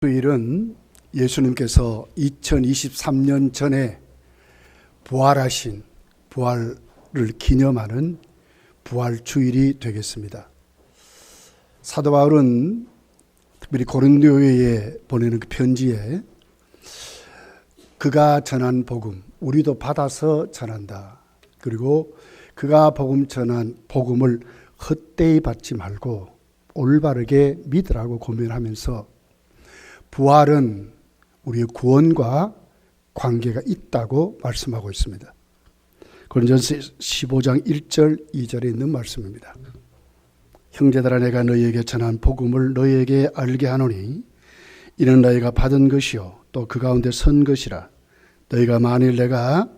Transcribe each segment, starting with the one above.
주일은 예수님께서 2023년 전에 부활하신 부활을 기념하는 부활주일이 되겠습니다. 사도 바울은 특별히 고린도에 보내는 그 편지에 그가 전한 복음, 우리도 받아서 전한다. 그리고 그가 복음 전한 복음을 헛되이 받지 말고 올바르게 믿으라고 고면하면서 부활은 우리의 구원과 관계가 있다고 말씀하고 있습니다. 고린도전서 15장 1절 2절에 있는 말씀입니다. 형제들아, 내가 너희에게 전한 복음을 너희에게 알게 하노니 이는 너희가 받은 것이요 또 그 가운데 선 것이라. 너희가 만일 내가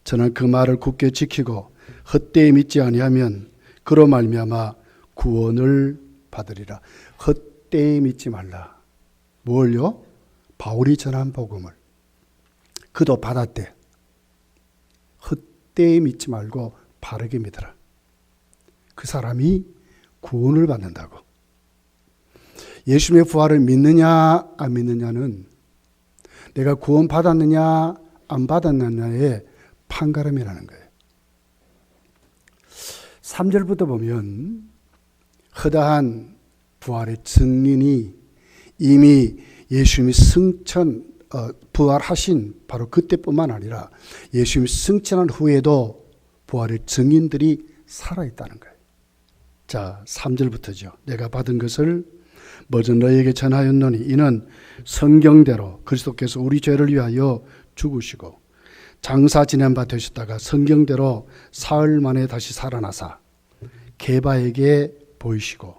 전한 그 말을 굳게 지키고 헛되이 믿지 아니하면 그로 말미암아 구원을 받으리라. 헛되이 믿지 말라. 뭘요? 바울이 전한 복음을. 그도 받았대. 헛되이 믿지 말고 바르게 믿어라. 그 사람이 구원을 받는다고. 예수님의 부활을 믿느냐 안 믿느냐는 내가 구원 받았느냐 안 받았느냐의 판가름이라는 거예요. 3절부터 보면 허다한 부활의 증인이 이미 예수님이 부활하신 바로 그때뿐만 아니라 예수님이 승천한 후에도 부활의 증인들이 살아있다는 거예요. 자, 3절부터죠. 내가 받은 것을 먼저 너희에게 전하였노니 이는 성경대로 그리스도께서 우리 죄를 위하여 죽으시고 장사 지낸 바 되셨다가 성경대로 사흘 만에 다시 살아나사 게바에게 보이시고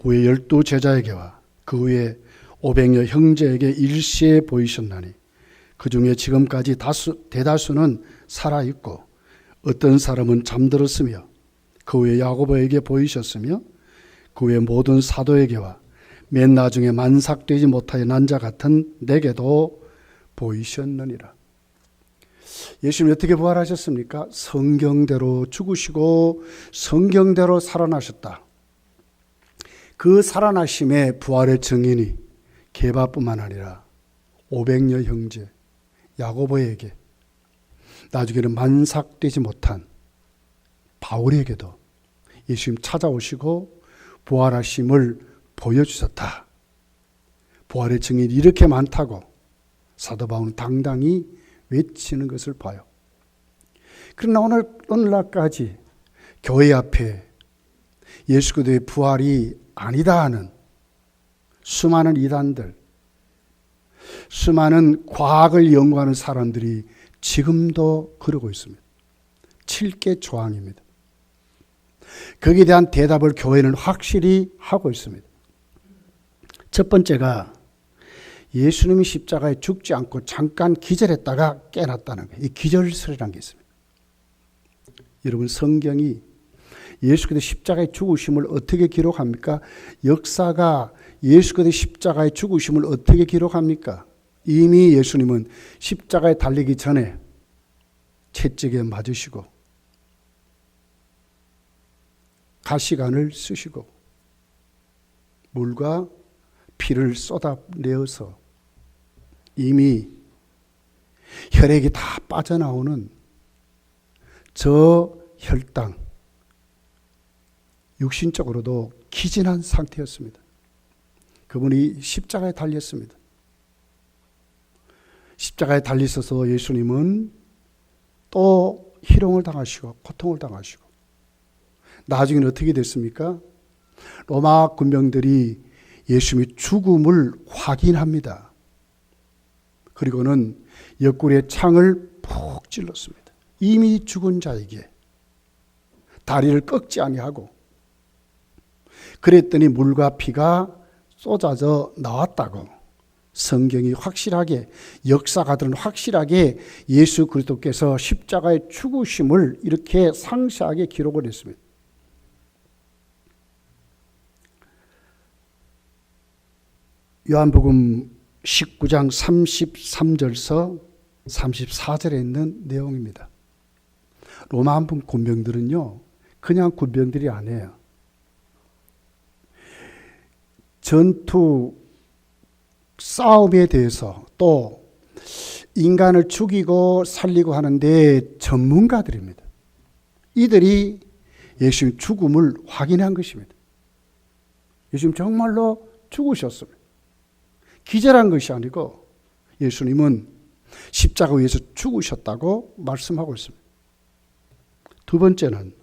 후에 12 제자에게와 그 후에 500여 형제에게 일시에 보이셨나니 그 중에 지금까지 대다수는 살아있고 어떤 사람은 잠들었으며 그 후에 야고보에게 보이셨으며 그 후에 모든 사도에게와 맨 나중에 만삭되지 못하여 난 자 같은 내게도 보이셨느니라. 예수님이 어떻게 부활하셨습니까? 성경대로 죽으시고 성경대로 살아나셨다. 그 살아나심의 부활의 증인이 게바뿐만 아니라 500여 형제 야고보에게, 나중에는 만삭되지 못한 바울에게도 예수님 찾아오시고 부활하심을 보여주셨다. 부활의 증인이 이렇게 많다고 사도 바울은 당당히 외치는 것을 봐요. 그러나 오늘날까지 교회 앞에 예수 그리스도의 부활이 아니다 하는 수많은 이단들, 수많은 과학을 연구하는 사람들이 지금도 그러고 있습니다. 7개 조항입니다. 거기에 대한 대답을 교회는 확실히 하고 있습니다. 첫 번째가 예수님이 십자가에 죽지 않고 잠깐 기절했다가 깨났다는 거예요. 이 기절설이라는 게 있습니다. 여러분, 성경이 예수 그리스도 십자가의 죽으심을 어떻게 기록합니까? 역사가 예수 그리스도 십자가의 죽으심을 어떻게 기록합니까? 이미 예수님은 십자가에 달리기 전에 채찍에 맞으시고 가시관을 쓰시고 물과 피를 쏟아내어서 이미 혈액이 다 빠져나오는 저 혈당, 육신적으로도 기진한 상태였습니다. 그분이 십자가에 달렸습니다. 십자가에 달리셔서 예수님은 또 희롱을 당하시고 고통을 당하시고 나중에는 어떻게 됐습니까? 로마 군병들이 예수님의 죽음을 확인합니다. 그리고는 옆구리에 창을 푹 찔렀습니다. 이미 죽은 자에게 다리를 꺾지 아니하고 그랬더니 물과 피가 쏟아져 나왔다고 성경이 확실하게, 역사가들은 확실하게 예수 그리스도께서 십자가의 죽으심을 이렇게 상세하게 기록을 했습니다. 요한복음 19장 33절서 34절에 있는 내용입니다. 로마 군병들은요, 그냥 군병들이 아니에요. 전투 싸움에 대해서 또 인간을 죽이고 살리고 하는데 전문가들입니다. 이들이 예수님 죽음을 확인한 것입니다. 예수님 정말로 죽으셨습니다. 기절한 것이 아니고 예수님은 십자가 위에서 죽으셨다고 말씀하고 있습니다. 두 번째는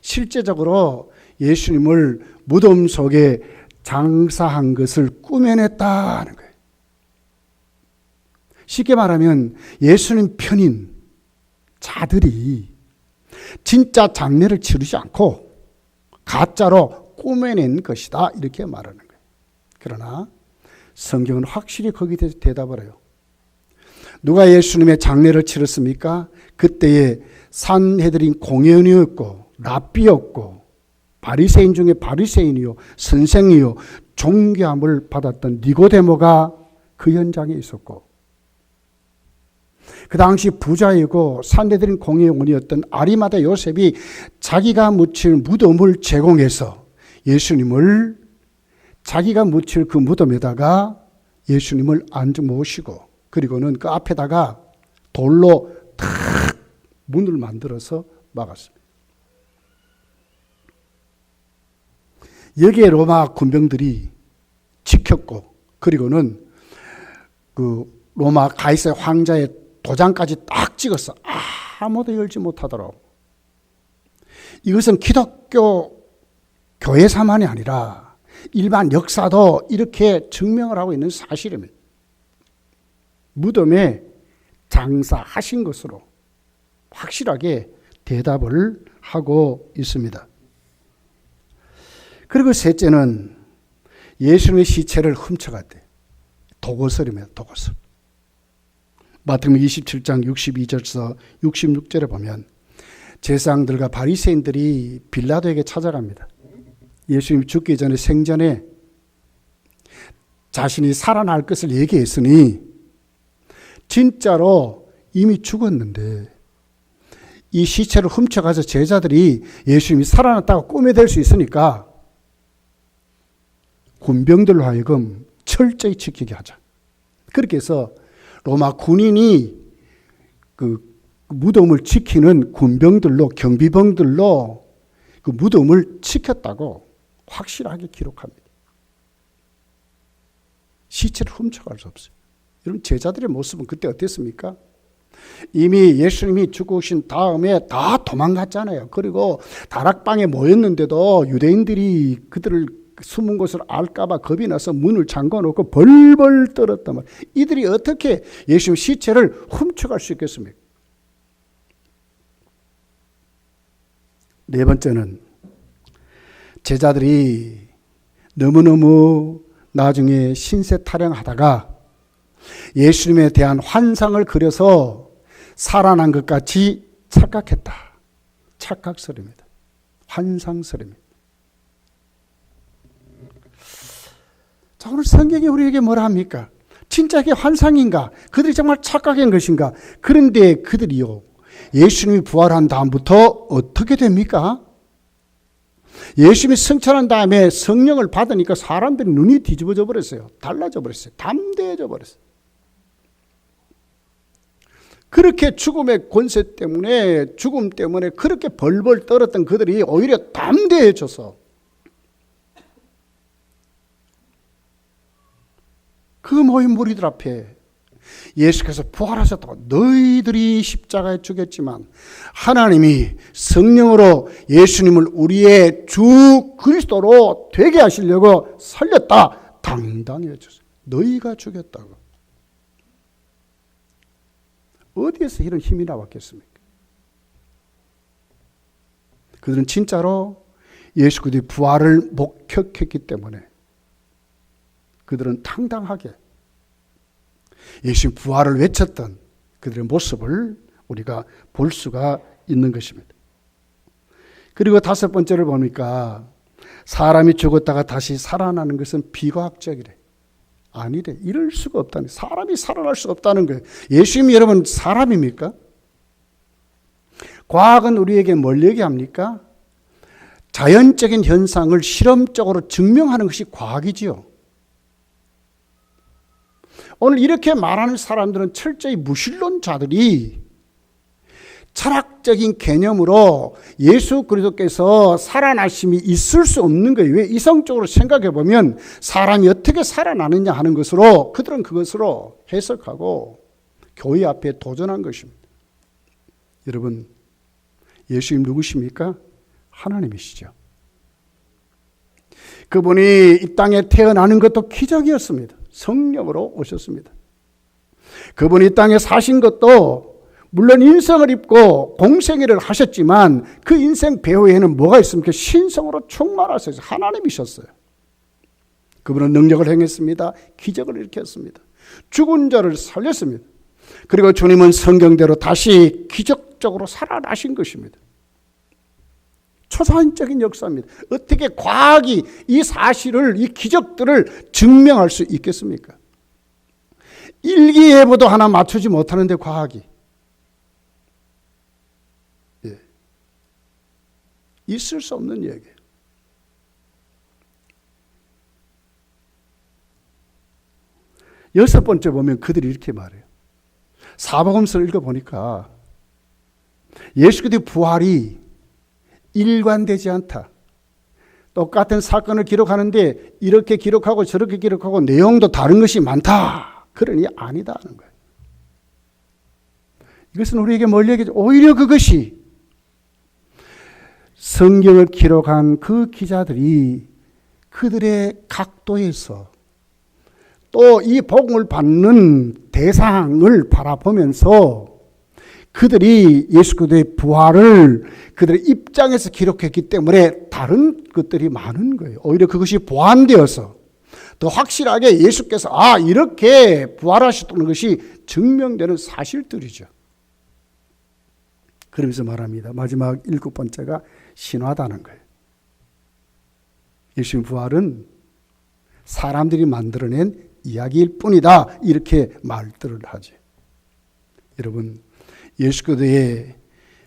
실제적으로 예수님을 무덤 속에 장사한 것을 꾸며냈다는 거예요. 쉽게 말하면 예수님 편인 자들이 진짜 장례를 치르지 않고 가짜로 꾸며낸 것이다, 이렇게 말하는 거예요. 그러나 성경은 확실히 거기에 대해서 대답을 해요. 누가 예수님의 장례를 치렀습니까? 그때에 산헤드린 공회원이었고 랍비였고 바리새인 중에 바리새인이요 선생이요 존귀함을 받았던 니고데모가 그 현장에 있었고, 그 당시 부자이고 산헤드린 공회원이었던 아리마다 요셉이 자기가 묻힐 무덤을 제공해서 예수님을 자기가 묻힐 그 무덤에다가 예수님을 모시고, 그리고는 그 앞에다가 돌로 탁 문을 만들어서 막았습니다. 여기에 로마 군병들이 지켰고, 그리고는 그 로마 가이사 황자의 도장까지 딱 찍었어. 아무도 열지 못하도록. 이것은 기독교 교회사만이 아니라 일반 역사도 이렇게 증명을 하고 있는 사실입니다. 무덤에 장사하신 것으로 확실하게 대답을 하고 있습니다. 그리고 셋째는 예수님의 시체를 훔쳐갔대. 도거설입니다. 도거설. 마태복음 27장 62절에서 66절에 보면 제사장들과 바리새인들이 빌라도에게 찾아갑니다. 예수님이 죽기 전에 생전에 자신이 살아날 것을 얘기했으니 진짜로 이미 죽었는데 이 시체를 훔쳐가서 제자들이 예수님이 살아났다고 꾸며댈 수 있으니까 군병들로 하여금 철저히 지키게 하자. 그렇게 해서 로마 군인이 그 무덤을 지키는 군병들로, 경비병들로 그 무덤을 지켰다고 확실하게 기록합니다. 시체를 훔쳐갈 수 없어요. 여러분, 제자들의 모습은 그때 어땠습니까? 이미 예수님이 죽으신 다음에 다 도망갔잖아요. 그리고 다락방에 모였는데도 유대인들이 그들을 숨은 곳을 알까봐 겁이 나서 문을 잠궈놓고 벌벌 떨었단 말이에요. 이들이 어떻게 예수님 시체를 훔쳐갈 수 있겠습니까? 네 번째는 제자들이 너무너무 나중에 신세 타령하다가 예수님에 대한 환상을 그려서 살아난 것 같이 착각했다. 착각설입니다. 환상설입니다. 자, 오늘 성경이 우리에게 뭐라 합니까? 진짜 이게 환상인가? 그들이 정말 착각한 것인가? 그런데 그들이요, 예수님이 부활한 다음부터 어떻게 됩니까? 예수님이 승천한 다음에 성령을 받으니까 사람들이 눈이 뒤집어져 버렸어요. 달라져 버렸어요. 담대해져 버렸어요. 그렇게 죽음의 권세 때문에, 죽음 때문에 그렇게 벌벌 떨었던 그들이 오히려 담대해져서 그 모인 무리들 앞에 예수께서 부활하셨다고, 너희들이 십자가에 죽였지만 하나님이 성령으로 예수님을 우리의 주 그리스도로 되게 하시려고 살렸다, 당당히 외쳤어요. 너희가 죽였다고. 어디에서 이런 힘이 나왔겠습니까? 그들은 진짜로 예수 그리스도의 부활을 목격했기 때문에 그들은 당당하게 예수님 부활을 외쳤던 그들의 모습을 우리가 볼 수가 있는 것입니다. 그리고 다섯 번째를 보니까 사람이 죽었다가 다시 살아나는 것은 비과학적이래. 아니래. 이럴 수가 없다는, 사람이 살아날 수 없다는 거예요. 예수님이 여러분 사람입니까? 과학은 우리에게 뭘 얘기합니까? 자연적인 현상을 실험적으로 증명하는 것이 과학이지요. 오늘 이렇게 말하는 사람들은 철저히 무신론자들이 철학적인 개념으로 예수 그리스도께서 살아나심이 있을 수 없는 거예요. 왜? 이성적으로 생각해 보면 사람이 어떻게 살아나느냐 하는 것으로 그들은 그것으로 해석하고 교회 앞에 도전한 것입니다. 여러분, 예수님 누구십니까? 하나님이시죠. 그분이 이 땅에 태어나는 것도 기적이었습니다. 성령으로 오셨습니다. 그분이 이 땅에 사신 것도 물론 인생을 입고 공생애를 하셨지만 그 인생 배후에는 뭐가 있습니까? 신성으로 충만하셔서 하나님이셨어요. 그분은 능력을 행했습니다. 기적을 일으켰습니다. 죽은 자를 살렸습니다. 그리고 주님은 성경대로 다시 기적적으로 살아나신 것입니다. 초자연적인 역사입니다. 어떻게 과학이 이 사실을, 이 기적들을 증명할 수 있겠습니까? 일기예보도 하나 맞추지 못하는데 과학이. 예. 있을 수 없는 얘기예요. 여섯 번째 보면 그들이 이렇게 말해요. 사복음서를 읽어보니까 예수 그리스도의 부활이 일관되지 않다. 똑같은 사건을 기록하는데 이렇게 기록하고 저렇게 기록하고 내용도 다른 것이 많다. 그러니 아니다 하는 거예요. 이것은 우리에게 뭘 얘기하죠? 오히려 그것이 성경을 기록한 그 기자들이 그들의 각도에서 또 이 복음을 받는 대상을 바라보면서 그들이 예수 그리스도의 부활을 그들의 입장에서 기록했기 때문에 다른 것들이 많은 거예요. 오히려 그것이 보완되어서 더 확실하게 예수께서 이렇게 부활하셨다는 것이 증명되는 사실들이죠. 그러면서 말합니다. 마지막 일곱 번째가 신화다는 거예요. 예수님 부활은 사람들이 만들어낸 이야기일 뿐이다. 이렇게 말들을 하죠. 여러분, 예수 그리스도의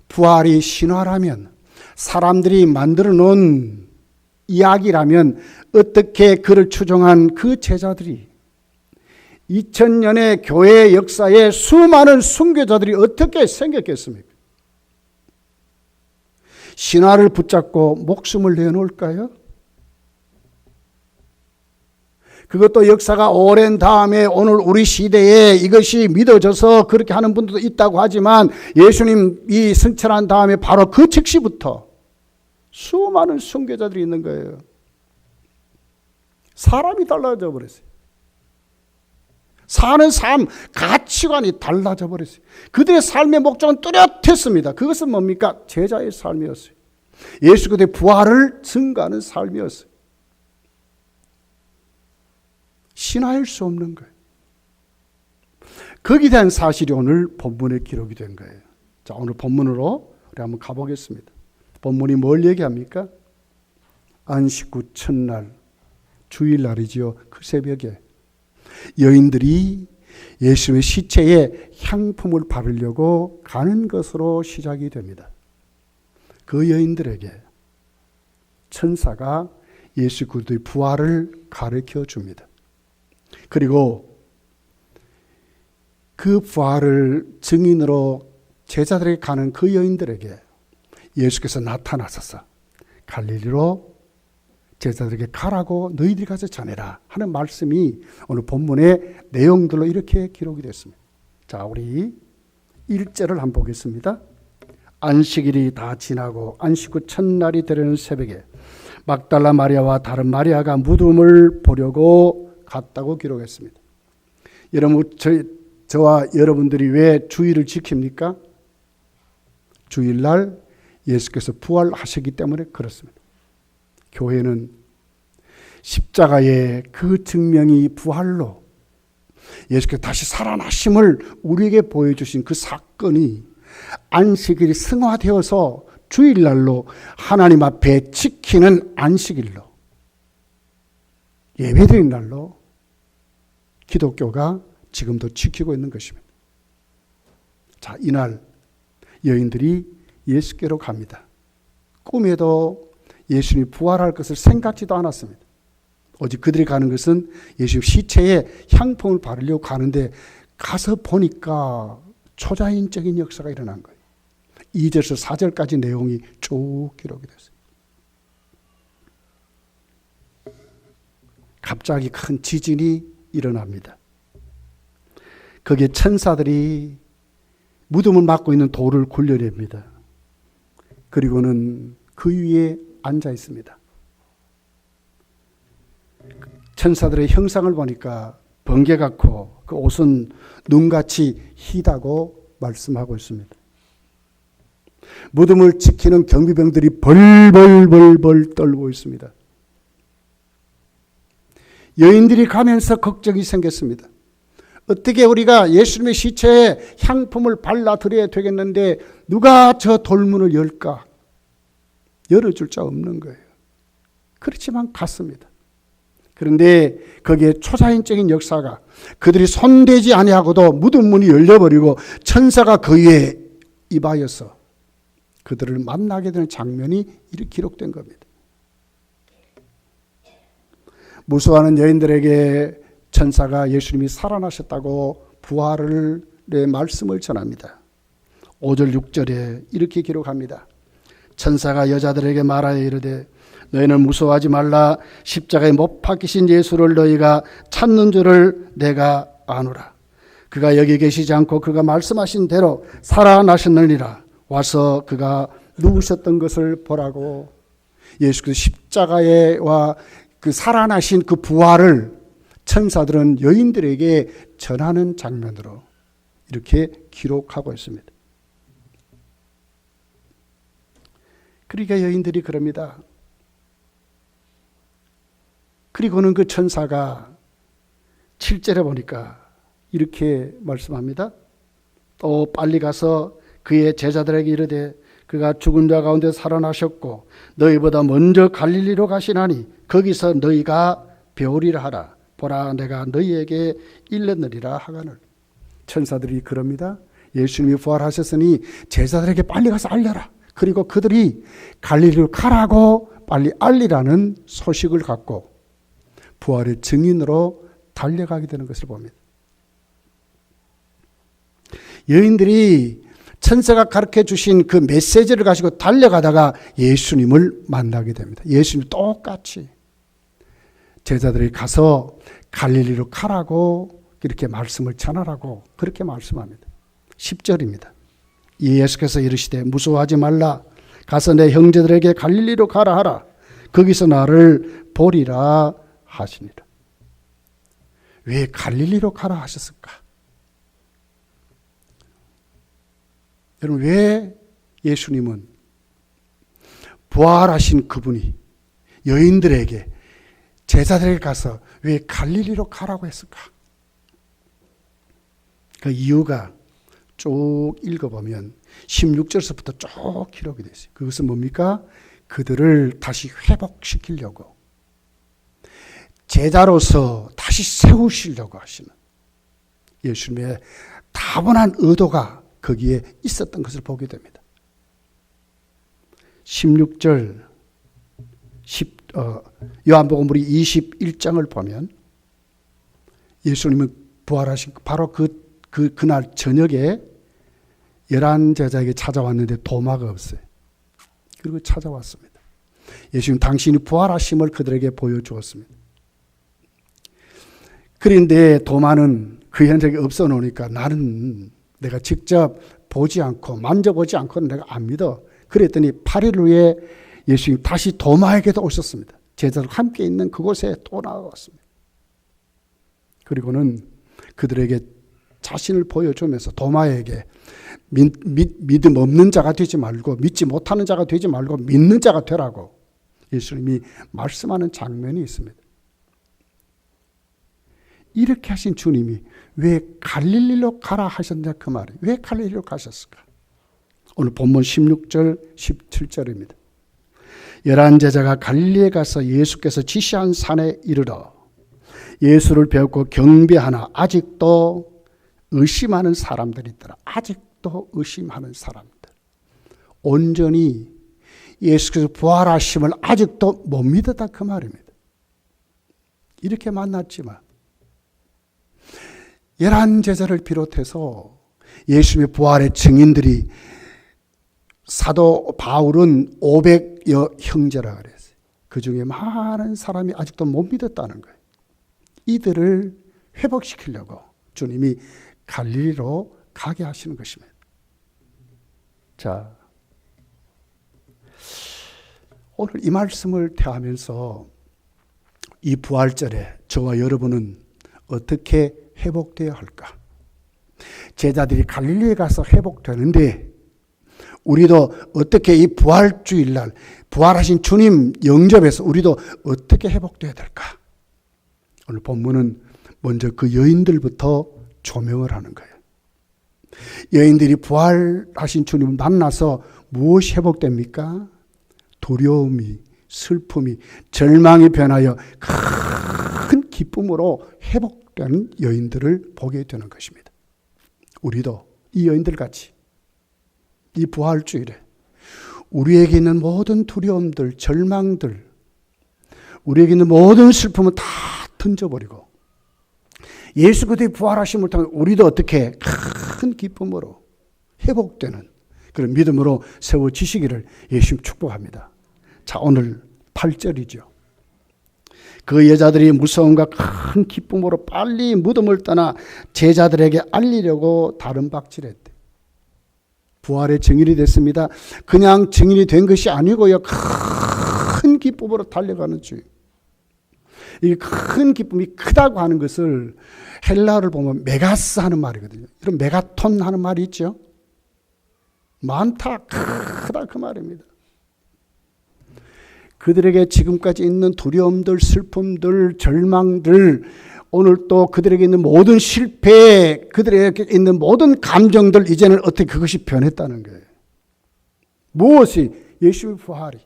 부활이 신화라면, 사람들이 만들어 놓은 이야기라면 어떻게 그를 추종한 그 제자들이 2000년의 교회 역사에 수많은 순교자들이 어떻게 생겼겠습니까? 신화를 붙잡고 목숨을 내놓을까요? 그것도 역사가 오랜 다음에 오늘 우리 시대에 이것이 믿어져서 그렇게 하는 분들도 있다고 하지만 예수님이 승천한 다음에 바로 그 즉시부터 수많은 순교자들이 있는 거예요. 사람이 달라져 버렸어요. 사는 삶, 가치관이 달라져 버렸어요. 그들의 삶의 목적은 뚜렷했습니다. 그것은 뭡니까? 제자의 삶이었어요. 예수 그리스도의 부활을 증거하는 삶이었어요. 신화일 수 없는 거예요. 거기에 대한 사실이 오늘 본문에 기록이 된 거예요. 자, 오늘 본문으로 우리 한번 가보겠습니다. 본문이 뭘 얘기합니까? 안식 후 첫날, 주일날이지요. 그 새벽에 여인들이 예수의 시체에 향품을 바르려고 가는 것으로 시작이 됩니다. 그 여인들에게 천사가 예수 그리스도의 부활을 가르쳐 줍니다. 그리고 그 부활을 증인으로 제자들에게 가는 그 여인들에게 예수께서 나타나셔서 갈릴리로 제자들에게 가라고 너희들이 가서 전해라 하는 말씀이 오늘 본문의 내용들로 이렇게 기록이 됐습니다. 자, 우리 1절을 한번 보겠습니다. 안식일이 다 지나고 안식 후 첫날이 되려는 새벽에 막달라 마리아와 다른 마리아가 무덤을 보려고 갔다고 기록했습니다. 여러분, 저와 여러분들이 왜 주일을 지킵니까? 주일날 예수께서 부활하시기 때문에 그렇습니다. 교회는 십자가의 그 증명이 부활로 예수께서 다시 살아나심을 우리에게 보여주신 그 사건이 안식일이 승화되어서 주일날로 하나님 앞에 지키는 안식일로, 예배드린 날로 기독교가 지금도 지키고 있는 것입니다. 자, 이날 여인들이 예수께로 갑니다. 꿈에도 예수님이 부활할 것을 생각지도 않았습니다. 오직 그들이 가는 것은 예수 시체에 향품을 바르려고 가는데 가서 보니까 초자연적인 역사가 일어난 거예요. 2절에서 4절까지 내용이 쭉 기록이 됐어요. 갑자기 큰 지진이 일어납니다. 거기에 천사들이 무덤을 막고 있는 돌을 굴려냅니다. 그리고는 그 위에 앉아 있습니다. 천사들의 형상을 보니까 번개 같고 그 옷은 눈같이 희다고 말씀하고 있습니다. 무덤을 지키는 경비병들이 벌벌벌벌 떨고 있습니다. 여인들이 가면서 걱정이 생겼습니다. 어떻게 우리가 예수님의 시체에 향품을 발라드려야 되겠는데 누가 저 돌문을 열까? 열어줄 자 없는 거예요. 그렇지만 갔습니다. 그런데 거기에 초자연적인 역사가 그들이 손대지 아니하고도 무덤 문이 열려버리고 천사가 그 위에 임하여서 그들을 만나게 되는 장면이 이렇게 기록된 겁니다. 무수하는 여인들에게 천사가 예수님이 살아나셨다고 부활의 말씀을 전합니다. 5절 6절에 이렇게 기록합니다. 천사가 여자들에게 말하여 이르되 너희는 무서워하지 말라. 십자가에 못 박히신 예수를 너희가 찾는 줄을 내가 아노라. 그가 여기 계시지 않고 그가 말씀하신 대로 살아나셨느니라. 와서 그가 누우셨던 것을 보라고. 예수께서 십자가에와 그 살아나신 그 부활을 천사들은 여인들에게 전하는 장면으로 이렇게 기록하고 있습니다. 그러니까 여인들이 그럽니다. 그리고는 그 천사가 7절에 보니까 이렇게 말씀합니다. 또 빨리 가서 그의 제자들에게 이르되 그가 죽은 자 가운데 살아나셨고 너희보다 먼저 갈릴리로 가시나니 거기서 너희가 배우리라 하라. 보라 내가 너희에게 일렀느리라 하거늘. 천사들이 그럽니다. 예수님이 부활하셨으니 제자들에게 빨리 가서 알려라. 그리고 그들이 갈릴리로 가라고 빨리 알리라는 소식을 갖고 부활의 증인으로 달려가게 되는 것을 봅니다. 여인들이 천사가 가르쳐 주신 그 메시지를 가지고 달려가다가 예수님을 만나게 됩니다. 예수님 똑같이 제자들이 가서 갈릴리로 가라고 이렇게 말씀을 전하라고 그렇게 말씀합니다. 10절입니다. 예수께서 이르시되 무서워하지 말라. 가서 내 형제들에게 갈릴리로 가라 하라. 거기서 나를 보리라 하시니라. 왜 갈릴리로 가라 하셨을까? 여러분 왜 예수님은 부활하신 그분이 여인들에게 제자들에게 가서 왜 갈릴리로 가라고 했을까? 그 이유가 쭉 읽어보면 16절서부터 쭉 기록이 되어 있어요. 그것은 뭡니까? 그들을 다시 회복시키려고 제자로서 다시 세우시려고 하시는 예수님의 다분한 의도가 거기에 있었던 것을 보게 됩니다. 16절 요한복음 우리 21장을 보면 예수님은 부활하신 바로 그날 저녁에 11 제자에게 찾아왔는데 도마가 없어요. 그리고 찾아왔습니다. 예수님 당신이 부활하심을 그들에게 보여주었습니다. 그런데 도마는 그 현장에 없어 놓으니까 나는 내가 직접 보지 않고 만져보지 않고는 내가 안 믿어. 그랬더니 8일 후에 예수님 다시 도마에게도 오셨습니다. 제자들과 함께 있는 그곳에 또 나왔습니다. 그리고는 그들에게 자신을 보여주면서 도마에게 믿음 없는 자가 되지 말고 믿지 못하는 자가 되지 말고 믿는 자가 되라고 예수님이 말씀하는 장면이 있습니다. 이렇게 하신 주님이 왜 갈릴리로 가라 하셨냐 그 말이 왜 갈릴리로 가셨을까? 오늘 본문 16절 17절입니다. 11 제자가 갈릴리에 가서 예수께서 지시한 산에 이르러 예수를 배웠고 경배하나 아직도 의심하는 사람들이 있더라. 아직도 의심하는 사람들. 온전히 예수께서 부활하심을 아직도 못 믿었다 그 말입니다. 이렇게 만났지만 11 제자를 비롯해서 예수님의 부활의 증인들이 사도 바울은 500여 형제라 그랬어요. 그 중에 많은 사람이 아직도 못 믿었다는 거예요. 이들을 회복시키려고 주님이 갈릴리로 가게 하시는 것입니다. 자, 오늘 이 말씀을 대하면서 이 부활절에 저와 여러분은 어떻게 회복되어야 할까? 제자들이 갈릴리에 가서 회복되는데 우리도 어떻게 이 부활주일날 부활하신 주님 영접에서 우리도 어떻게 회복되어야 될까? 오늘 본문은 먼저 그 여인들부터 조명을 하는 거예요. 여인들이 부활하신 주님을 만나서 무엇이 회복됩니까? 두려움이, 슬픔이, 절망이 변하여 큰 기쁨으로 회복되는 여인들을 보게 되는 것입니다. 우리도 이 여인들 같이 이 부활주일에 우리에게 있는 모든 두려움들, 절망들, 우리에게 있는 모든 슬픔을 다 던져버리고 예수 그리스도의 부활하심을 통해 우리도 어떻게 큰 기쁨으로 회복되는 그런 믿음으로 세워지시기를 예수님 축복합니다. 자, 오늘 8절이죠. 그 여자들이 무서움과 큰 기쁨으로 빨리 무덤을 떠나 제자들에게 알리려고 다른 박질했대. 부활의 증인이 됐습니다. 그냥 증인이 된 것이 아니고요. 큰 기쁨으로 달려가는 주. 이 큰 기쁨이 크다고 하는 것을 헬라어를 보면 메가스 하는 말이거든요. 이런 메가톤 하는 말이 있죠. 많다, 크다 그 말입니다. 그들에게 지금까지 있는 두려움들, 슬픔들, 절망들, 오늘 또 그들에게 있는 모든 실패, 그들에게 있는 모든 감정들 이제는 어떻게 그것이 변했다는 거예요. 무엇이? 예수의 부활이.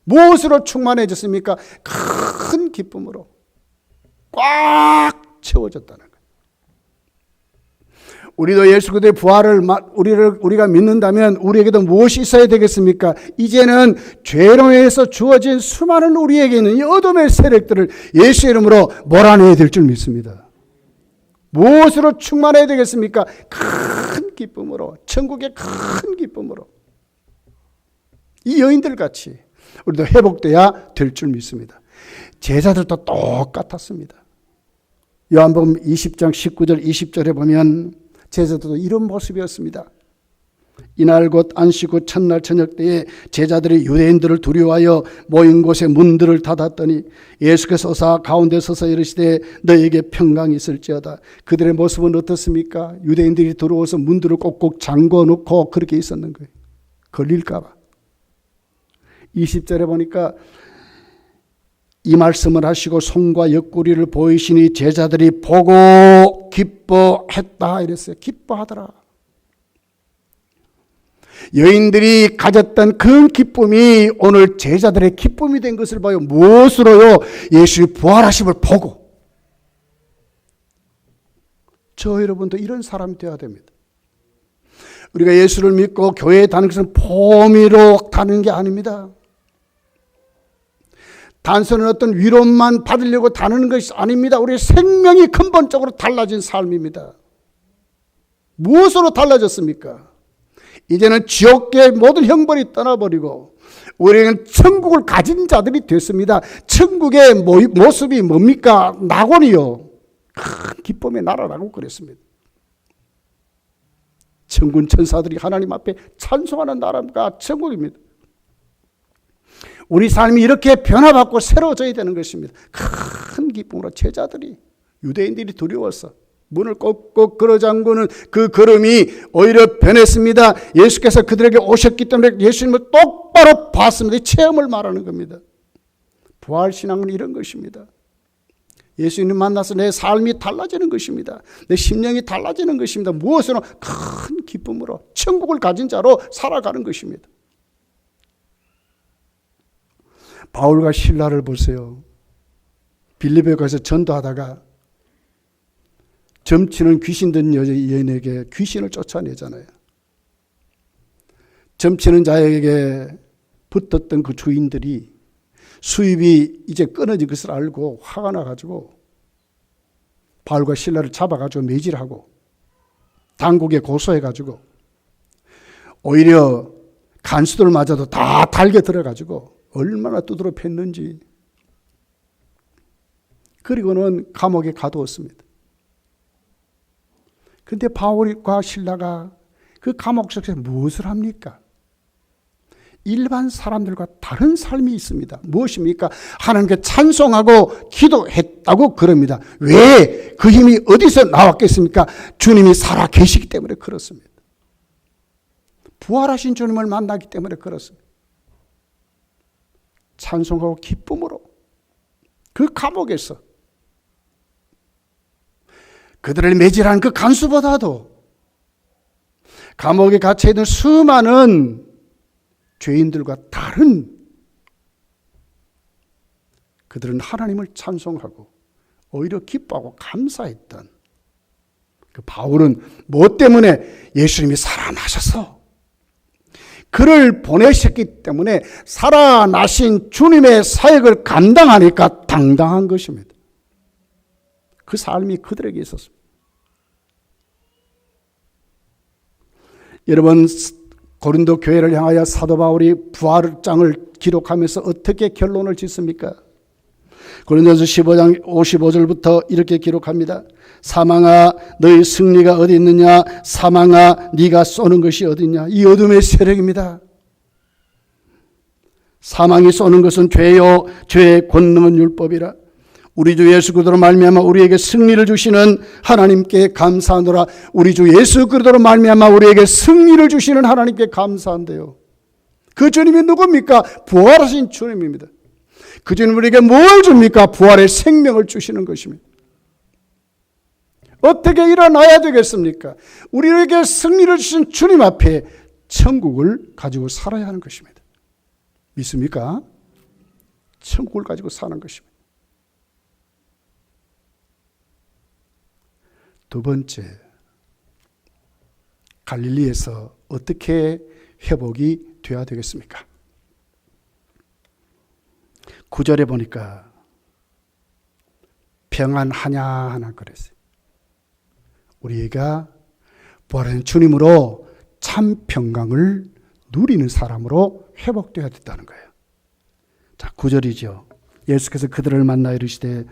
무엇으로 충만해졌습니까? 큰 기쁨으로 꽉 채워졌다는 거예요. 우리도 예수 그리스도의 부활을 우리가 믿는다면 우리에게도 무엇이 있어야 되겠습니까? 이제는 죄로 인해서 주어진 수많은 우리에게 있는 이 어둠의 세력들을 예수 이름으로 몰아내야 될 줄 믿습니다. 무엇으로 충만해야 되겠습니까? 큰 기쁨으로, 천국의 큰 기쁨으로. 이 여인들 같이 우리도 회복돼야 될 줄 믿습니다. 제자들도 똑같았습니다. 요한복음 20장 19절 20절에 보면 제자들도 이런 모습이었습니다. 이날 곧 안식 후 첫날 저녁 때에 제자들이 유대인들을 두려워하여 모인 곳에 문들을 닫았더니 예수께서 오사 가운데 서서 이르시되 너에게 평강이 있을지어다. 그들의 모습은 어떻습니까? 유대인들이 들어와서 문들을 꼭꼭 잠궈 놓고 그렇게 있었는 거예요. 걸릴까 봐. 20절에 보니까 이 말씀을 하시고 손과 옆구리를 보이시니 제자들이 보고 기뻐했다 이랬어요. 기뻐하더라. 여인들이 가졌던 그 기쁨이 오늘 제자들의 기쁨이 된 것을 봐요. 무엇으로요? 예수의 부활하심을 보고. 저 여러분도 이런 사람이 되어야 됩니다. 우리가 예수를 믿고 교회에 다니는 것은 폼으로 다니는 게 아닙니다. 단순한 어떤 위로만 받으려고 다니는 것이 아닙니다. 우리의 생명이 근본적으로 달라진 삶입니다. 무엇으로 달라졌습니까? 이제는 지옥계의 모든 형벌이 떠나버리고 우리는 천국을 가진 자들이 됐습니다. 천국의 모습이 뭡니까? 낙원이요. 큰 기쁨의 나라라고 그랬습니다. 천군 천사들이 하나님 앞에 찬송하는 나라가 천국입니다. 우리 삶이 이렇게 변화받고 새로워져야 되는 것입니다. 큰 기쁨으로 제자들이 유대인들이 두려워서 문을 꼭꼭 걸어 잠그는 그 걸음이 오히려 변했습니다. 예수께서 그들에게 오셨기 때문에 예수님을 똑바로 봤습니다. 체험을 말하는 겁니다. 부활신앙은 이런 것입니다. 예수님 만나서 내 삶이 달라지는 것입니다. 내 심령이 달라지는 것입니다. 무엇으로? 큰 기쁨으로 천국을 가진 자로 살아가는 것입니다. 바울과 실라를 보세요. 빌립보에 가서 전도하다가 점치는 귀신 든 여인에게 귀신을 쫓아내잖아요. 점치는 자에게 붙었던 그 주인들이 수입이 이제 끊어진 것을 알고 화가 나가지고 바울과 실라를 잡아가지고 매질하고 당국에 고소해가지고 오히려 간수들마저도 다 달게 들어가지고 얼마나 두드러 팼는지. 그리고는 감옥에 가두었습니다. 근데 바울과 실라가 그 감옥 속에서 무엇을 합니까? 일반 사람들과 다른 삶이 있습니다. 무엇입니까? 하나님께 찬송하고 기도했다고 그럽니다. 왜? 그 힘이 어디서 나왔겠습니까? 주님이 살아 계시기 때문에 그렇습니다. 부활하신 주님을 만나기 때문에 그렇습니다. 찬송하고 기쁨으로 그 감옥에서 그들을 매질한 그 간수보다도 감옥에 갇혀있는 수많은 죄인들과 다른 그들은 하나님을 찬송하고 오히려 기뻐하고 감사했던 그 바울은 무엇 때문에? 예수님이 살아나셔서 그를 보내셨기 때문에 살아나신 주님의 사역을 감당하니까 당당한 것입니다. 그 삶이 그들에게 있었습니다. 여러분, 고린도 교회를 향하여 사도 바울이 부활장을 기록하면서 어떻게 결론을 짓습니까? 고린도서 15장 55절부터 이렇게 기록합니다. 사망아 너희 승리가 어디 있느냐? 사망아 네가 쏘는 것이 어디 있냐? 이 어둠의 세력입니다. 사망이 쏘는 것은 죄요 죄의 권능은 율법이라. 우리 주 예수 그리스도로 말미암아 우리에게 승리를 주시는 하나님께 감사하노라. 우리 주 예수 그리스도로 말미암아 우리에게 승리를 주시는 하나님께 감사한대요. 그 주님이 누굽니까? 부활하신 주님입니다. 그 주님 우리에게 뭘 줍니까? 부활의 생명을 주시는 것입니다. 어떻게 일어나야 되겠습니까? 우리에게 승리를 주신 주님 앞에 천국을 가지고 살아야 하는 것입니다. 믿습니까? 천국을 가지고 사는 것입니다. 두 번째, 갈릴리에서 어떻게 회복이 되어야 되겠습니까? 9절에 보니까 평안하냐 하나 그랬어요. 우리가 부활한 주님으로 참 평강을 누리는 사람으로 회복되어야 된다는 거예요. 자, 9절이죠. 예수께서 그들을 만나 이르시되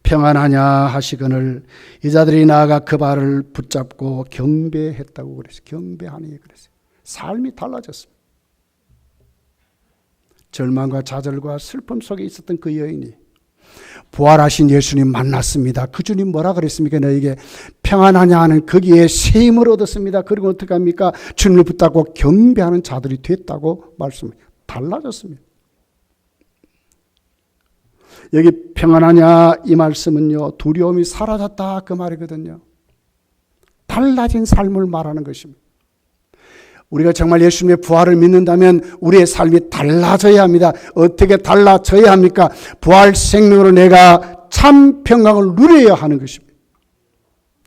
평안하냐 하시거늘 이 자들이 나아가 그 발을 붙잡고 경배했다고 그랬어요. 경배하니 그랬어요. 삶이 달라졌습니다. 절망과 좌절과 슬픔 속에 있었던 그 여인이 부활하신 예수님 만났습니다. 그 주님 뭐라 그랬습니까? 너에게 평안하냐 하는 거기에 새 힘을 얻었습니다. 그리고 어떻게 합니까? 주님을 붙잡고 경배하는 자들이 됐다고 말씀합니다. 달라졌습니다. 여기 평안하냐 이 말씀은요, 두려움이 사라졌다 그 말이거든요. 달라진 삶을 말하는 것입니다. 우리가 정말 예수님의 부활을 믿는다면 우리의 삶이 달라져야 합니다. 어떻게 달라져야 합니까? 부활 생명으로 내가 참 평강을 누려야 하는 것입니다.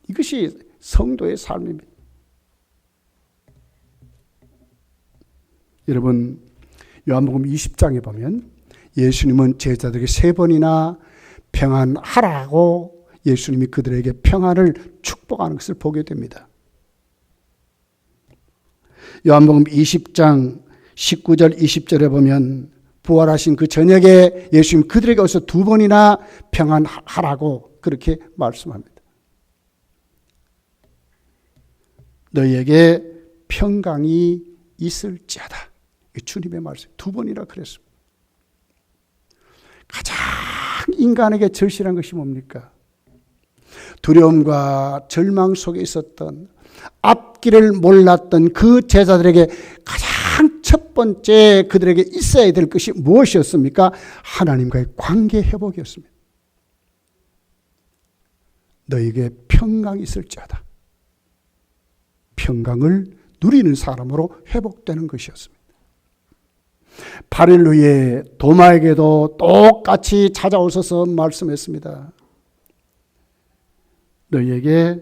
이것이 성도의 삶입니다. 여러분, 요한복음 20장에 보면 예수님은 제자들에게 3번이나 평안하라고 예수님이 그들에게 평안을 축복하는 것을 보게 됩니다. 요한복음 20장 19절 20절에 보면 부활하신 그 저녁에 예수님 그들에게 어서 2번이나 평안하라고 그렇게 말씀합니다. 너희에게 평강이 있을지어다. 주님의 말씀 2번이나 그랬습니다. 가장 인간에게 절실한 것이 뭡니까? 두려움과 절망 속에 있었던 앞길을 몰랐던 그 제자들에게 가장 첫 번째 그들에게 있어야 될 것이 무엇이었습니까? 하나님과의 관계 회복이었습니다. 너에게 평강이 있을지어다. 평강을 누리는 사람으로 회복되는 것이었습니다. 8일 후에 도마에게도 똑같이 찾아오셔서 말씀했습니다. 너희에게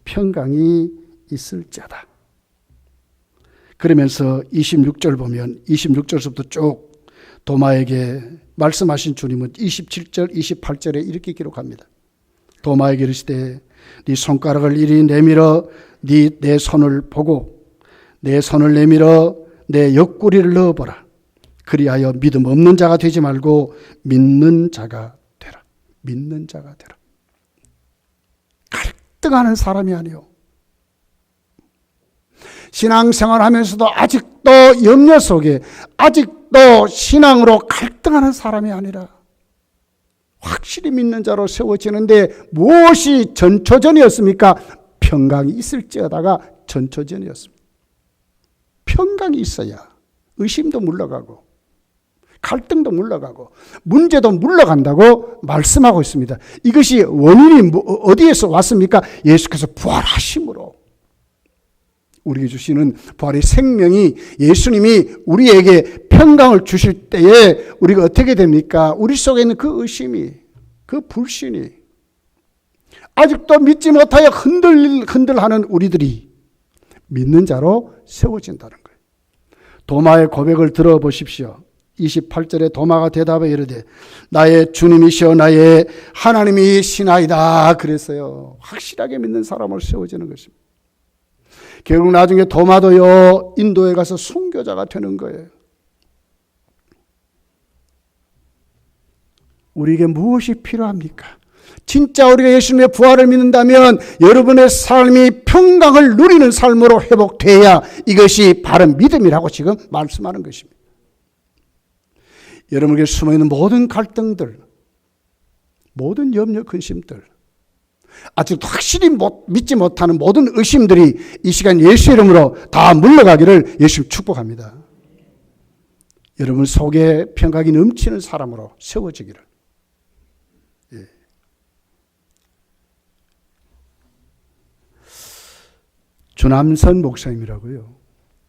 평강이 있을지어다. 그러면서 26절 보면 26절부터 쭉 도마에게 말씀하신 주님은 27절, 28절에 이렇게 기록합니다. 도마에게 이르시되 네 손가락을 이리 내밀어 내 손을 보고 내 손을 내밀어 내 옆구리를 넣어보라. 그리하여 믿음 없는 자가 되지 말고 믿는 자가 되라. 믿는 자가 되라. 갈등하는 사람이 아니요. 신앙생활 하면서도 아직도 염려 속에 아직도 신앙으로 갈등하는 사람이 아니라 확실히 믿는 자로 세워지는데 무엇이 전초전이었습니까? 평강이 있을지어다가 전초전이었습니다. 평강이 있어야 의심도 물러가고 갈등도 물러가고 문제도 물러간다고 말씀하고 있습니다. 이것이 원인이 어디에서 왔습니까? 예수께서 부활하심으로 우리에게 주시는 부활의 생명이 예수님이 우리에게 평강을 주실 때에 우리가 어떻게 됩니까? 우리 속에 있는 그 의심이, 그 불신이 아직도 믿지 못하여 흔들하는 우리들이 믿는 자로 세워진다는 거예요. 도마의 고백을 들어보십시오. 28절에 도마가 대답해 이르되 나의 주님이시여 나의 하나님이시나이다 그랬어요. 확실하게 믿는 사람으로 세워지는 것입니다. 결국 나중에 도마도요 인도에 가서 순교자가 되는 거예요. 우리에게 무엇이 필요합니까? 진짜 우리가 예수님의 부활을 믿는다면 여러분의 삶이 평강을 누리는 삶으로 회복돼야 이것이 바른 믿음이라고 지금 말씀하는 것입니다. 여러분에게 숨어있는 모든 갈등들, 모든 염려, 근심들, 아직도 확실히 믿지 못하는 모든 의심들이 이 시간 예수 이름으로 다 물러가기를 예수님 축복합니다. 여러분 속에 평강이 넘치는 사람으로 세워지기를. 예. 주남선 목사님이라고요.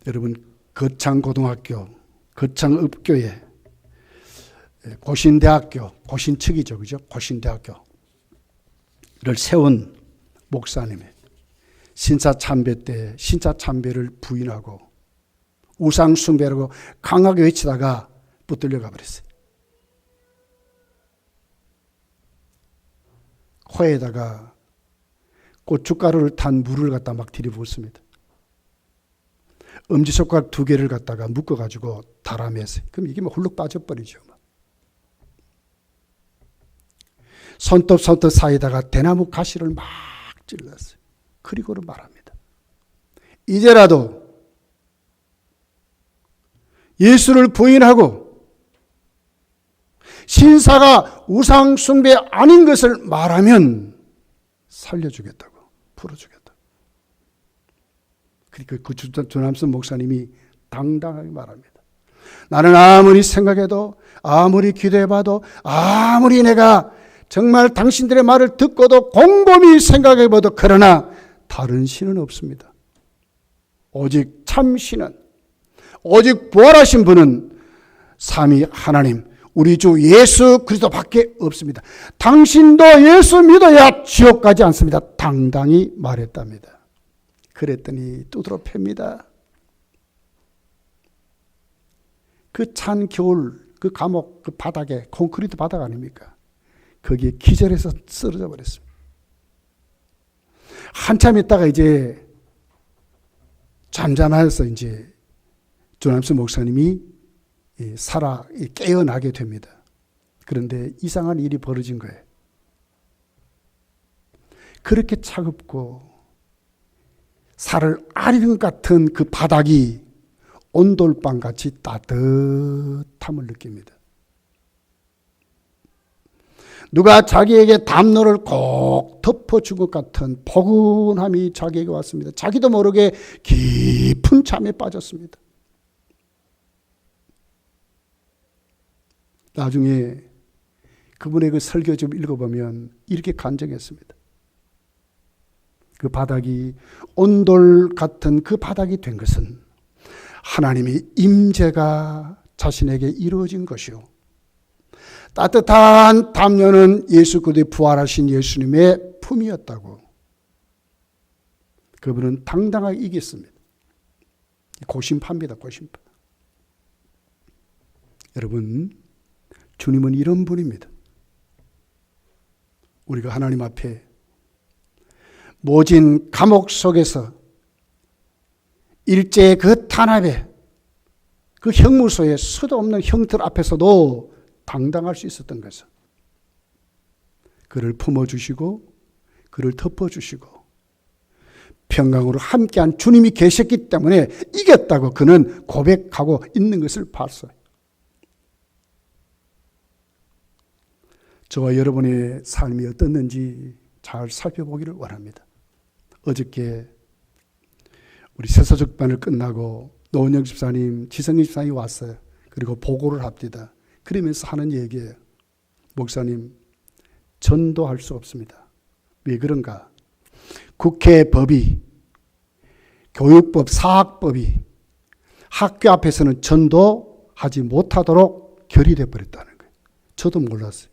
여러분 거창고등학교, 거창읍교회, 고신대학교, 고신측이죠, 그죠? 고신대학교를 세운 목사님의 신사참배 때 신사참배를 부인하고 우상숭배라고 강하게 외치다가 붙들려 가버렸어요. 코에다가 고춧가루를 탄 물을 갖다 막 들이붓습니다. 엄지손가락 2개를 갖다가 묶어가지고 달아매세요. 그럼 이게 뭐 훌룩 빠져버리죠. 손톱 사이에다가 대나무 가시를 막 찔렀어요. 그리고는 말합니다. 이제라도 예수를 부인하고 신사가 우상 숭배 아닌 것을 말하면 살려주겠다고, 풀어주겠다고. 그러니까 그 주남선 목사님이 당당하게 말합니다. 나는 아무리 생각해도, 아무리 기도해봐도, 아무리 내가 정말 당신들의 말을 듣고도 곰곰이 생각해봐도 그러나 다른 신은 없습니다. 오직 참 신은, 오직 부활하신 분은 삼위 하나님, 우리 주 예수 그리스도밖에 없습니다. 당신도 예수 믿어야 지옥 가지 않습니다. 당당히 말했답니다. 그랬더니 두드러 팹니다. 그 찬 겨울, 그 감옥, 그 바닥에, 콘크리트 바닥 아닙니까? 거기에 기절해서 쓰러져 버렸습니다. 한참 있다가 이제 잠잠해서 이제 주남선 목사님이 깨어나게 됩니다. 그런데 이상한 일이 벌어진 거예요. 그렇게 차갑고 살을 아리는 것 같은 그 바닥이 온돌방같이 따뜻함을 느낍니다. 누가 자기에게 담요를 꼭 덮어준 것 같은 포근함이 자기에게 왔습니다. 자기도 모르게 깊은 잠에 빠졌습니다. 나중에 그분의 그 설교 좀 읽어보면 이렇게 간증했습니다. 그 바닥이 온돌 같은 그 바닥이 된 것은 하나님의 임재가 자신에게 이루어진 것이요. 따뜻한 담요는 예수 그리스도의 부활하신 예수님의 품이었다고. 그분은 당당하게 이겼습니다. 고심파입니다. 고심파. 여러분, 주님은 이런 분입니다. 우리가 하나님 앞에 모진 감옥 속에서 일제의 그 탄압에 그 형무소의 수도 없는 형틀 앞에서도 당당할 수 있었던 것은 그를 품어주시고 그를 덮어주시고 평강으로 함께한 주님이 계셨기 때문에 이겼다고 그는 고백하고 있는 것을 봤어요. 저와 여러분의 삶이 어떻는지 잘 살펴보기를 원합니다. 어저께 우리 세서적반을 끝나고 노은영 집사님, 지성희 집사님이 왔어요. 그리고 보고를 합니다. 그러면서 하는 얘기예요. 목사님, 전도할 수 없습니다. 왜 그런가? 국회 법이, 교육법, 사학법이 학교 앞에서는 전도하지 못하도록 결의돼 버렸다는 거예요. 저도 몰랐어요.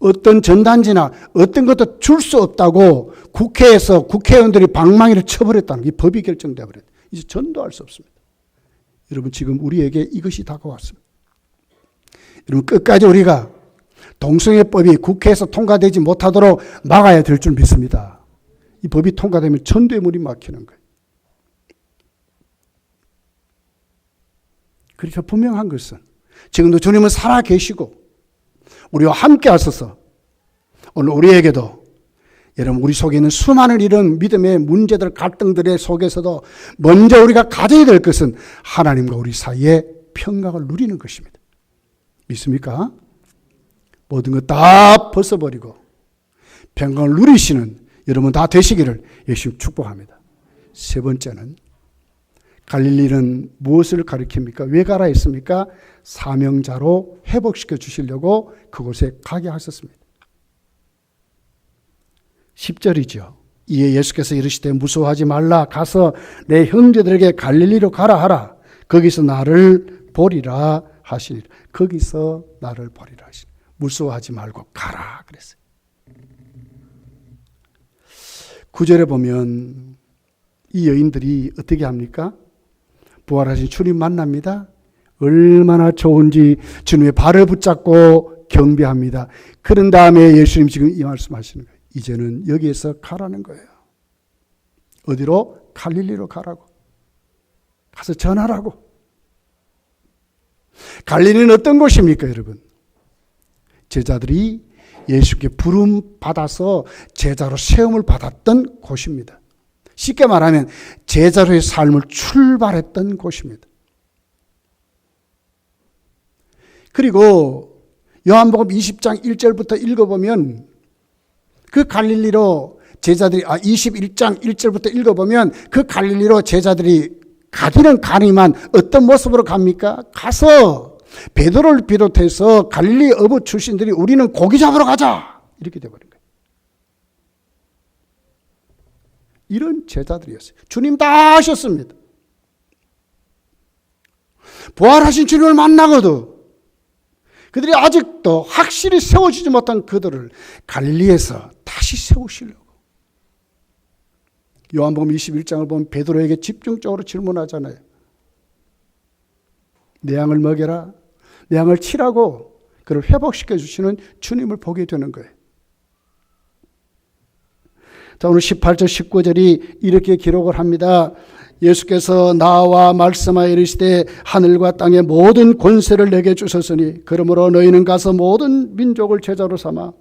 어떤 전단지나 어떤 것도 줄 수 없다고 국회에서 국회의원들이 방망이를 쳐버렸다는 게 법이 결정돼 버렸어요. 이제 전도할 수 없습니다. 여러분, 지금 우리에게 이것이 다가왔습니다. 여러분, 끝까지 우리가 동성애법이 국회에서 통과되지 못하도록 막아야 될 줄 믿습니다. 이 법이 통과되면 전도의 문이 막히는 거예요. 그래서 분명한 것은 지금도 주님은 살아 계시고 우리와 함께 하셔서 오늘 우리에게도 여러분, 우리 속에 있는 수많은 이런 믿음의 문제들, 갈등들의 속에서도 먼저 우리가 가져야 될 것은 하나님과 우리 사이에 평강을 누리는 것입니다. 믿습니까? 모든 것 다 벗어버리고 평강을 누리시는 여러분 다 되시기를 예수님 축복합니다. 세 번째는 갈릴리는 무엇을 가리킵니까? 왜 가라 했습니까? 사명자로 회복시켜 주시려고 그곳에 가게 하셨습니다. 10절이죠. 이에 예수께서 이르시되 무서워하지 말라. 가서 내 형제들에게 갈릴리로 가라 하라. 거기서 나를 보리라 하시니라. 거기서 나를 보리라 하시니라. 무서워하지 말고 가라 그랬어요. 9절에 보면 이 여인들이 어떻게 합니까? 부활하신 주님 만납니다. 얼마나 좋은지 주님의 발을 붙잡고 경배합니다. 그런 다음에 예수님 지금 이 말씀하시는 거예요. 이제는 여기에서 가라는 거예요. 어디로? 갈릴리로 가라고. 가서 전하라고. 갈릴리는 어떤 곳입니까, 여러분? 제자들이 예수께 부름 받아서 제자로 세움을 받았던 곳입니다. 쉽게 말하면 제자로의 삶을 출발했던 곳입니다. 그리고 요한복음 20장 1절부터 읽어보면 그 갈릴리로 제자들이 21장 1절부터 읽어보면 그 갈릴리로 제자들이 가기는 가니만 어떤 모습으로 갑니까? 가서 베드로를 비롯해서 갈릴리 어부 출신들이 우리는 고기 잡으러 가자 이렇게 돼버린 거예요. 이런 제자들이었어요. 주님 다 아셨습니다. 부활하신 주님을 만나거든 그들이 아직도 확실히 세워지지 못한 그들을 갈릴리에서 다시 세우시려고. 요한복음 21장을 보면 베드로에게 집중적으로 질문하잖아요. 내 양을 먹여라. 내 양을 치라고 그를 회복시켜 주시는 주님을 보게 되는 거예요. 자, 오늘 18절 19절이 이렇게 기록을 합니다. 예수께서 나와 말씀하여 이르시되 하늘과 땅의 모든 권세를 내게 주셨으니 그러므로 너희는 가서 모든 민족을 제자로 삼아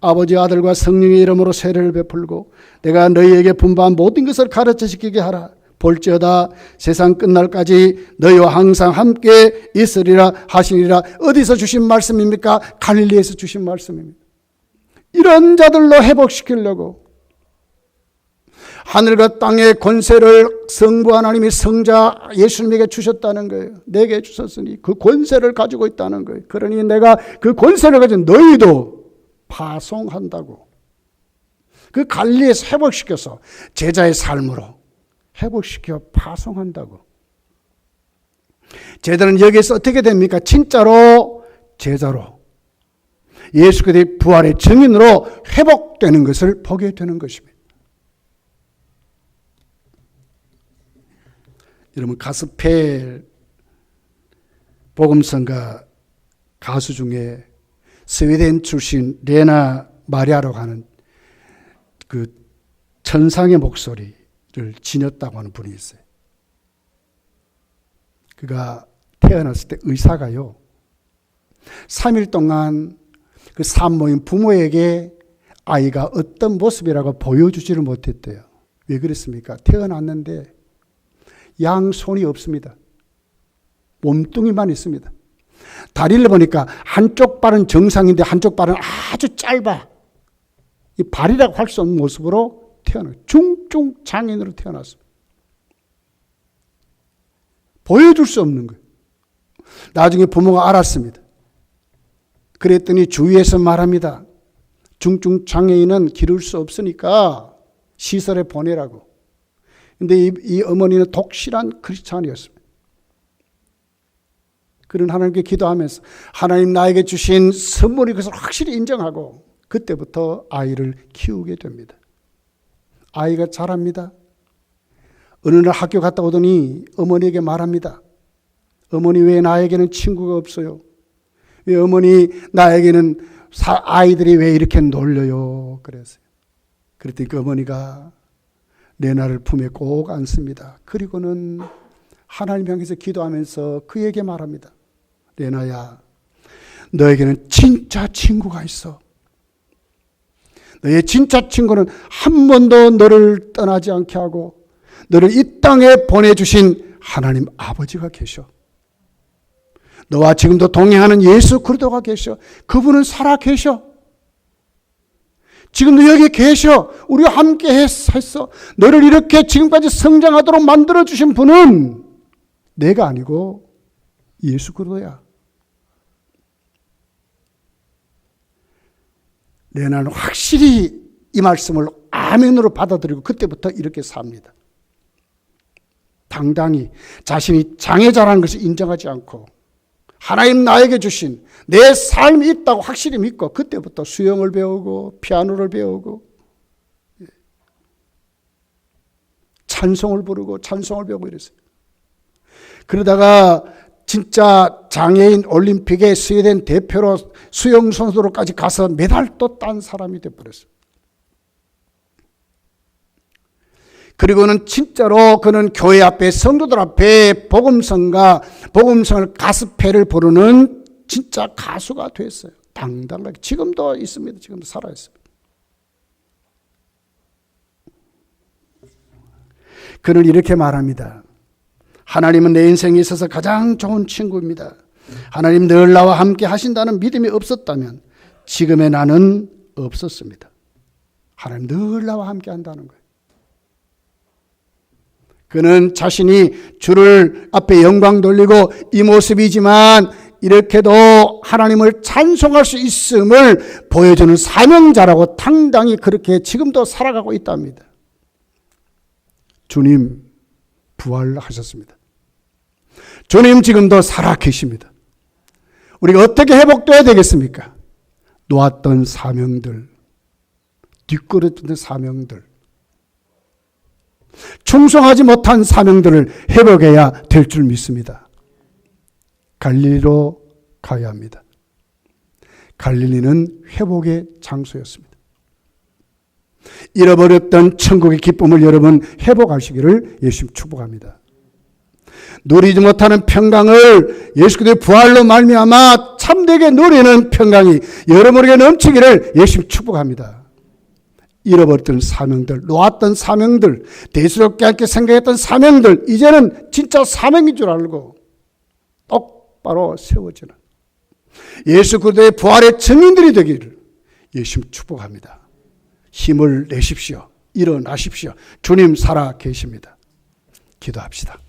아버지 아들과 성령의 이름으로 세례를 베풀고 내가 너희에게 분부한 모든 것을 가르쳐 지키게 하라. 볼지어다 세상 끝날까지 너희와 항상 함께 있으리라 하시니라. 어디서 주신 말씀입니까? 갈릴리에서 주신 말씀입니다. 이런 자들로 회복시키려고 하늘과 땅의 권세를 성부 하나님이 성자 예수님에게 주셨다는 거예요. 내게 주셨으니 그 권세를 가지고 있다는 거예요. 그러니 내가 그 권세를 가진 너희도 파송한다고. 그 갈릴리에서 회복시켜서 제자의 삶으로 회복시켜 파송한다고. 제자는 여기에서 어떻게 됩니까? 진짜로 제자로 예수 그리스도의 부활의 증인으로 회복되는 것을 보게 되는 것입니다. 여러분, 가스펠 복음성가 가수 중에 스웨덴 출신 레나 마리아라고 하는 그 천상의 목소리를 지녔다고 하는 분이 있어요. 그가 태어났을 때 의사가요, 3일 동안 그 산모인 부모에게 아이가 어떤 모습이라고 보여주지를 못했대요. 왜 그랬습니까? 태어났는데 양손이 없습니다. 몸뚱이만 있습니다. 다리를 보니까 한쪽 발은 정상인데 한쪽 발은 아주 짧아. 이 발이라고 할 수 없는 모습으로 중증 장애인으로 태어났습니다. 보여줄 수 없는 거예요. 나중에 부모가 알았습니다. 그랬더니 주위에서 말합니다. 중증 장애인은 기를 수 없으니까 시설에 보내라고. 근데 이 어머니는 독실한 크리스찬이었습니다. 그런 하나님께 기도하면서 하나님 나에게 주신 선물이 그것을 확실히 인정하고 그때부터 아이를 키우게 됩니다. 아이가 자랍니다. 어느 날 학교 갔다 오더니 어머니에게 말합니다. 어머니, 왜 나에게는 친구가 없어요? 왜 어머니, 나에게는 아이들이 왜 이렇게 놀려요? 그랬어요. 그랬더니 그 어머니가 레나를 품에 꼭 안습니다. 그리고는 하나님 향해서 기도하면서 그에게 말합니다. 레나야, 너에게는 진짜 친구가 있어. 너의 진짜 친구는 한 번도 너를 떠나지 않게 하고 너를 이 땅에 보내주신 하나님 아버지가 계셔. 너와 지금도 동행하는 예수 그리스도가 계셔. 그분은 살아 계셔. 지금도 여기 계셔. 우리와 함께 했어. 너를 이렇게 지금까지 성장하도록 만들어주신 분은 내가 아니고 예수 그리스도야. 레나는 확실히 이 말씀을 아멘으로 받아들이고 그때부터 이렇게 삽니다. 당당히 자신이 장애자라는 것을 인정하지 않고 하나님 나에게 주신 내 삶이 있다고 확실히 믿고 그때부터 수영을 배우고 피아노를 배우고 찬송을 부르고 찬송을 배우고 이랬어요. 그러다가 진짜 장애인 올림픽의 스웨덴 대표로 수영 선수로까지 가서 메달도 딴 사람이 되어버렸어요. 그리고는 진짜로 그는 교회 앞에 성도들 앞에 복음성을 가스펠을 부르는 진짜 가수가 됐어요. 당당하게. 지금도 있습니다. 지금도 살아있습니다. 그는 이렇게 말합니다. 하나님은 내 인생에 있어서 가장 좋은 친구입니다. 하나님 늘 나와 함께 하신다는 믿음이 없었다면 지금의 나는 없었습니다. 하나님 늘 나와 함께 한다는 거예요. 그는 자신이 주를 앞에 영광 돌리고 이 모습이지만 이렇게도 하나님을 찬송할 수 있음을 보여주는 사명자라고 당당히 그렇게 지금도 살아가고 있답니다. 주님 부활하셨습니다. 주님 지금도 살아 계십니다. 우리가 어떻게 회복되어야 되겠습니까? 놓았던 사명들, 뒷걸었던 사명들, 충성하지 못한 사명들을 회복해야 될 줄 믿습니다. 갈릴리로 가야 합니다. 갈릴리는 회복의 장소였습니다. 잃어버렸던 천국의 기쁨을 여러분 회복하시기를 예수님 축복합니다. 누리지 못하는 평강을 예수 그리스도의 부활로 말미암아 참되게 누리는 평강이 여러분에게 넘치기를 예수님 축복합니다. 잃어버렸던 사명들, 놓았던 사명들, 대수롭지 않게 생각했던 사명들, 이제는 진짜 사명인 줄 알고 똑바로 세워지는 예수 그리스도의 부활의 증인들이 되기를 예수님 축복합니다. 힘을 내십시오. 일어나십시오. 주님 살아 계십니다. 기도합시다.